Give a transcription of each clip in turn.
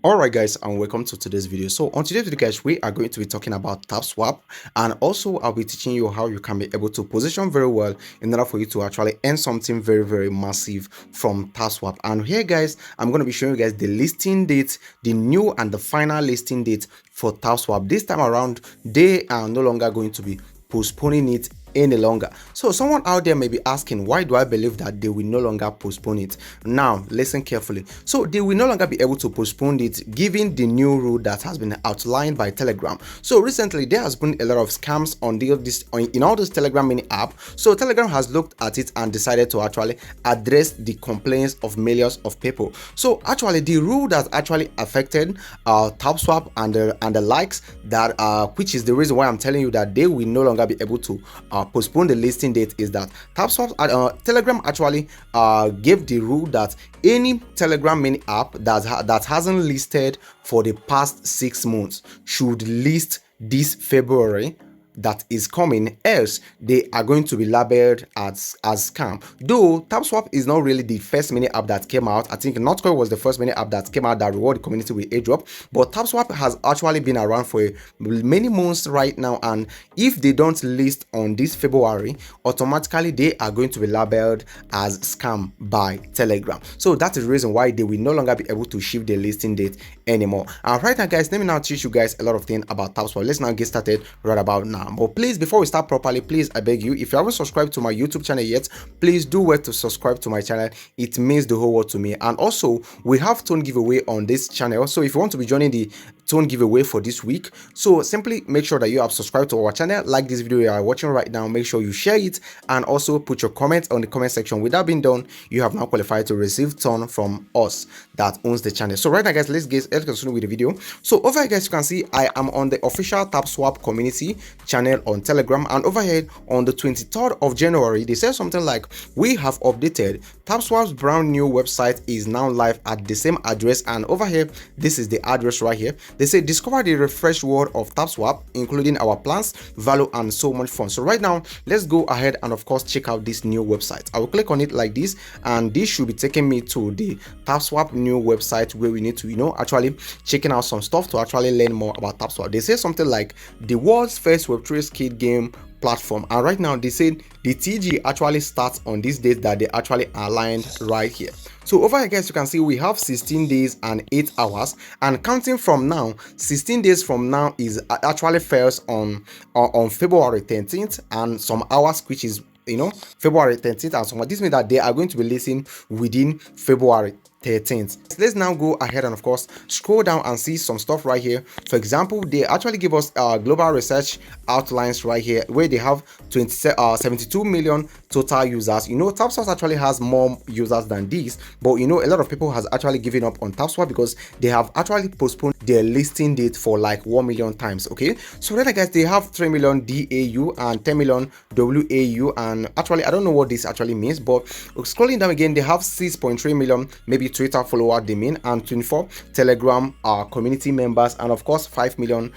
Alright guys, and welcome to today's video. So on today's video guys, we are going to be talking about Tapswap, and also I'll be teaching you how you can be able to position very well in order for you to actually earn something very massive from Tapswap. And here guys, I'm going to be showing you guys the listing date, the new and the final listing date for Tapswap. This time around, they are no longer going to be postponing it any longer. So someone out there may be asking, why do I believe that they will no longer postpone it? Now listen carefully. So they will no longer be able to postpone it given the new rule that has been outlined by Telegram. So recently there has been a lot of scams on in all this Telegram mini app. So Telegram has looked at it and decided to actually address the complaints of millions of people. So actually the rule that actually affected Tapswap and the likes, that which is the reason why I'm telling you that they will no longer be able to postpone the listing date, is that Tapswap Telegram actually gave the rule that any Telegram mini app that hasn't listed for the past 6 months should list this February that is coming, else they are going to be labeled as scam. Though Tapswap is not really the first mini app that came out. I think Notcoin was the first mini app that came out that reward the community with Airdrop, but Tapswap has actually been around for many months right now, and if they don't list on this February, automatically they are going to be labeled as scam by Telegram. So that is the reason why they will no longer be able to shift the listing date anymore. And right now guys, let me now teach you guys a lot of things about Tapswap. Let's now get started right about now. But please, before we start properly, please, I beg you, if you haven't subscribed to my YouTube channel yet, please do well to subscribe to my channel. It means the whole world to me. And also, we have tone giveaway on this channel. So if you want to be joining the tone giveaway for this week, so simply make sure that you have subscribed to our channel, like this video you are watching right now, make sure you share it, and also put your comments on the comment section. With that being done, you have now qualified to receive tone from us that owns the channel. So right now guys, let's continue with the video. So over here guys, you can see I am on the official Tapswap community channel on Telegram, and over here on the 23rd of January they said something like, we have updated Tapswap's brand new website is now live at the same address. And over here, this is the address right here. They say discover the refreshed world of Tapswap, including our plans, value, and so much fun. So right now, let's go ahead and of course check out this new website. I will click on it like this, and this should be taking me to the Tapswap new website where we need to, actually checking out some stuff to actually learn more about Tapswap. They say something like the world's first Web3 skate game platform, and right now they said the TG actually starts on this date that they actually aligned right here. So over here guys, you can see we have 16 days and 8 hours, and counting from now, 16 days from now is actually falls on February 13th, and some hours which is February 13th, and so this means that they are going to be listening within February 13th. Let's now go ahead and of course scroll down and see some stuff right here. For example, they actually give us global research outlines right here where they have 72 million total users. Tapswap actually has more users than these, but a lot of people has actually given up on Tapswap because they have actually postponed their listing date for like 1 million times. Okay, so right now guys, they have 3 million DAU and 10 million WAU, and actually I don't know what this actually means, but scrolling down again, they have 6.3 million maybe Twitter follower domain, and 24 Telegram community members, and of course 5 million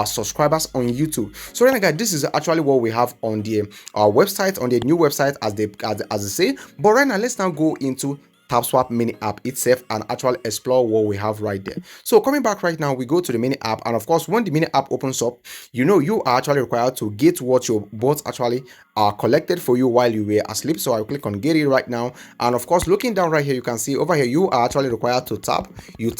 subscribers on YouTube. So right now guys, this is actually what we have on the website, on the new website as they say. But right now, let's now go into Tapswap mini app itself and actually explore what we have right there. So coming back right now, we go to the mini app, and of course when the mini app opens up, you are actually required to get what your bots actually collected for you while you were asleep. So I'll click on get it right now, and of course looking down right here, you can see over here you are actually required to tap, you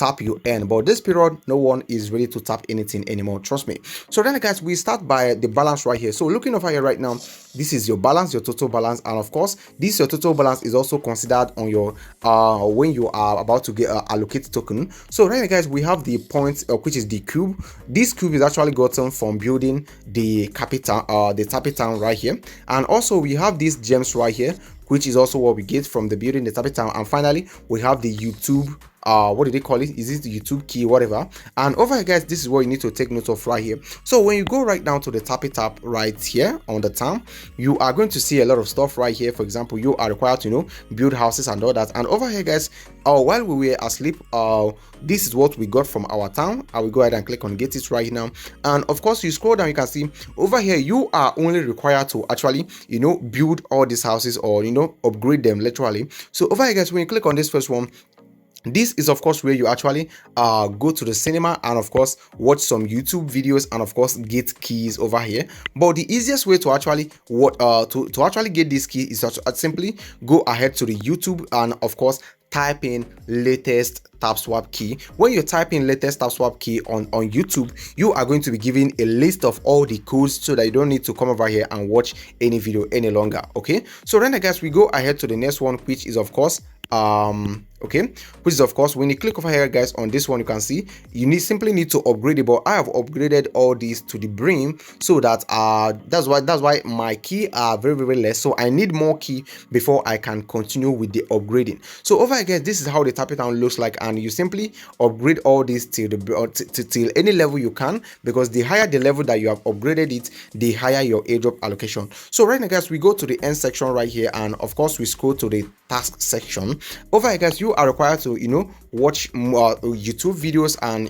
earn, but this period no one is ready to tap anything anymore, trust me. So then guys, we start by the balance right here. So looking over here right now, this is your balance, your total balance, and of course this your total balance is also considered on your when you are about to get allocate token. So right now guys, we have the points which is the cube. This cube is actually gotten from building the capital the Tapitan right here, and also we have these gems right here, which is also what we get from the building the Tapitan. And finally we have the YouTube what do they call it, is it the YouTube key, whatever. And over here guys, this is what you need to take note of right here. So when you go right down to the tap right here on the town, you are going to see a lot of stuff right here. For example, you are required to build houses and all that. And over here guys, while we were asleep, this is what we got from our town. I will go ahead and click on get it right now, and of course you scroll down, you can see over here you are only required to actually build all these houses or upgrade them literally. So over here guys, when you click on this first one, This is of course where you actually go to the cinema and of course watch some YouTube videos and of course get keys over here. But the easiest way to actually to actually get this key is to simply go ahead to the YouTube and of course type in latest Tapswap key. When you type in latest Tapswap key on YouTube, you are going to be given a list of all the codes so that you don't need to come over here and watch any video any longer. Okay, so then guys, we go ahead to the next one, which is of course okay, which is of course when you click over here guys on this one, you can see you simply need to upgrade it, but I have upgraded all these to the brim, so that that's why my key are very less, so I need more key before I can continue with the upgrading. So over here guys, this is how the tap it down looks like, and you simply upgrade all this till the till any level you can, because the higher the level that you have upgraded it, the higher your airdrop allocation. So right now guys, we go to the end section right here, and of course we scroll to the task section. Over here guys, you are required to watch YouTube videos, and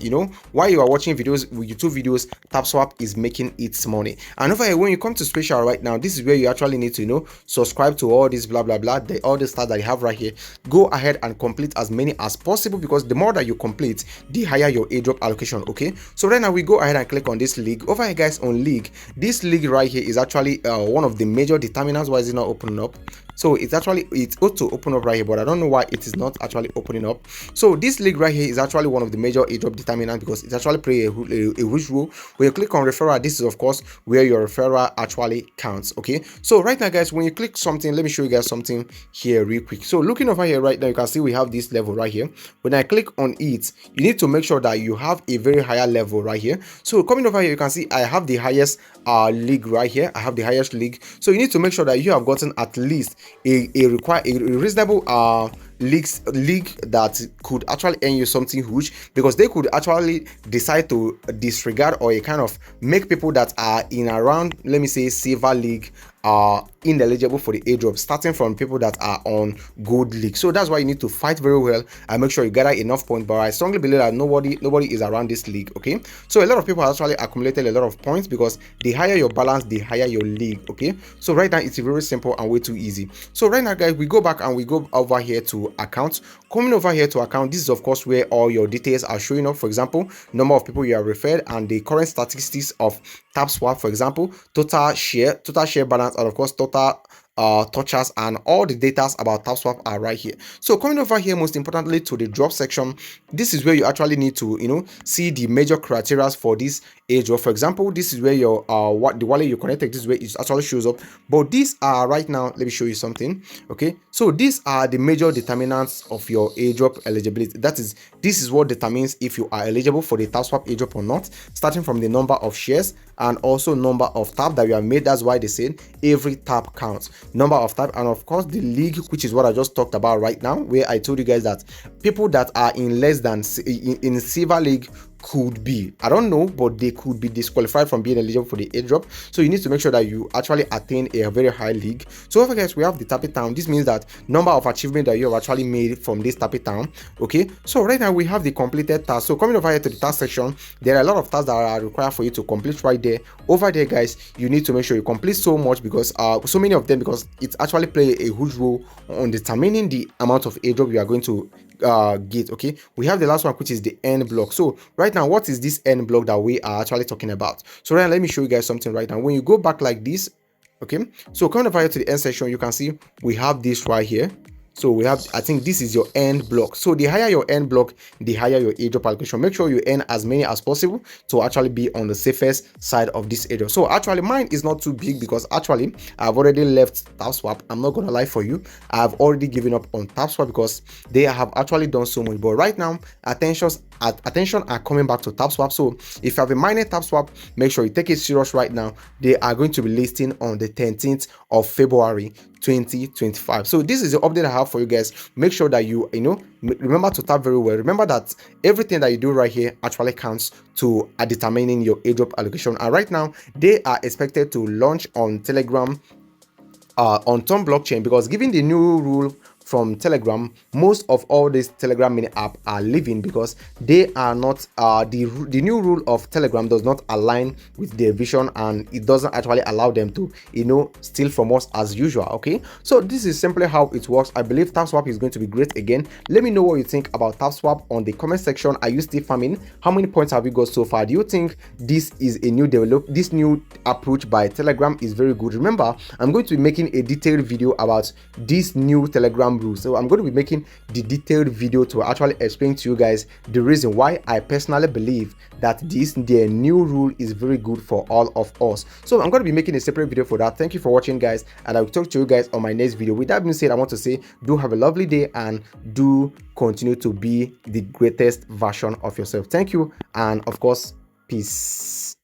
while you are watching videos with YouTube videos, Tapswap is making its money. And over here, when you come to special right now, this is where you actually need to subscribe to all this blah blah blah, all the stuff that you have right here. Go ahead and complete as many as possible, because the more that you complete, the higher your airdrop allocation. Okay, so right now we go ahead and click on this league. Over here guys, on league, this league right here is actually one of the major determinants. Why is it not opening up? So it's ought to open up right here, but I don't know why it is not actually opening up. So this league right here is actually one of the major airdrop determinants, because it actually play a huge role. When you click on referral, this is of course where your referral actually counts. Okay, so right now guys, when you click something, let me show you guys something here real quick. So looking over here right now, you can see we have this level right here. When I click on it, you need to make sure that you have a very higher level right here. So coming over here, you can see I have the highest league right here. I have the highest league, so you need to make sure that you have gotten at least a reasonable league that could actually earn you something huge, because they could actually decide to disregard or a kind of make people that are in around, let me say, silver league are ineligible for the airdrop, starting from people that are on gold league. So that's why you need to fight very well and make sure you gather enough points. But I strongly believe that nobody is around this league. Okay, so a lot of people actually accumulated a lot of points, because the higher your balance, the higher your league. Okay, so right now it's very simple and way too easy. So right now guys, we go back and we go over here to accounts. Coming over here to account, this is of course where all your details are showing up. For example, number of people you have referred and the current statistics of Tapswap. For example, total share balance, and of course total touches, and all the data about Tapswap are right here. So coming over here, most importantly, to the drop section, this is where you actually need to see the major criteria for this airdrop. For example, this is where your the wallet you connected, this is where it actually shows up. But these are right now, let me show you something. Okay, so these are the major determinants of your airdrop eligibility. This is what determines if you are eligible for the Tapswap airdrop or not, starting from the number of shares and also number of tap that you have made. That's why they said every tap counts. Number of tap, and of course the league, which is what I just talked about right now, where I told you guys that people that are in less than in silver league could be, I don't know, but they could be disqualified from being eligible for the airdrop. So you need to make sure that you actually attain a very high league. So over guys, we have the tap it down. This means that number of achievement that you have actually made from this tap it down. Okay, so right now we have the completed task. So coming over here to the task section, there are a lot of tasks that are required for you to complete right there. Over there guys, you need to make sure you complete so much, because so many of them, because it actually play a huge role on determining the amount of airdrop you are going to get. Okay, we have the last one, which is the end block. So right now, what is this end block that we are actually talking about? So right now, let me show you guys something right now. When you go back like this, okay, so coming over here to the end section, you can see we have this right here. So we have, I think this is your end block. So the higher your end block, the higher your airdrop allocation. Make sure you earn as many as possible to actually be on the safest side of this airdrop. So actually mine is not too big, because actually I've already left Tapswap. I'm not gonna lie for you, I've already given up on Tapswap, because they have actually done so much. But right now attention are coming back to Tapswap. So if you have a mining Tapswap, make sure you take it serious right now. They are going to be listing on the 13th of February 2025. So this is the update I have for you guys. Make sure that you remember to tap very well. Remember that everything that you do right here actually counts to determining your airdrop allocation. And right now they are expected to launch on Telegram on Tom blockchain, because given the new rule from Telegram, most of all these Telegram mini app are leaving because they are not the new rule of Telegram does not align with their vision, and it doesn't actually allow them to steal from us as usual. Okay, so this is simply how it works. I believe Tapswap is going to be great again. Let me know what you think about Tapswap on the comment section. Are you still farming? How many points have you got so far? Do you think this is a new this new approach by Telegram is very good? Remember, I'm going to be making a detailed video about this new Telegram rules. So I'm going to be making the detailed video to actually explain to you guys the reason why I personally believe that their new rule is very good for all of us. So I'm going to be making a separate video for that. Thank you for watching, guys, and I'll talk to you guys on my next video. With that being said, I want to say do have a lovely day and do continue to be the greatest version of yourself. Thank you, and of course, peace.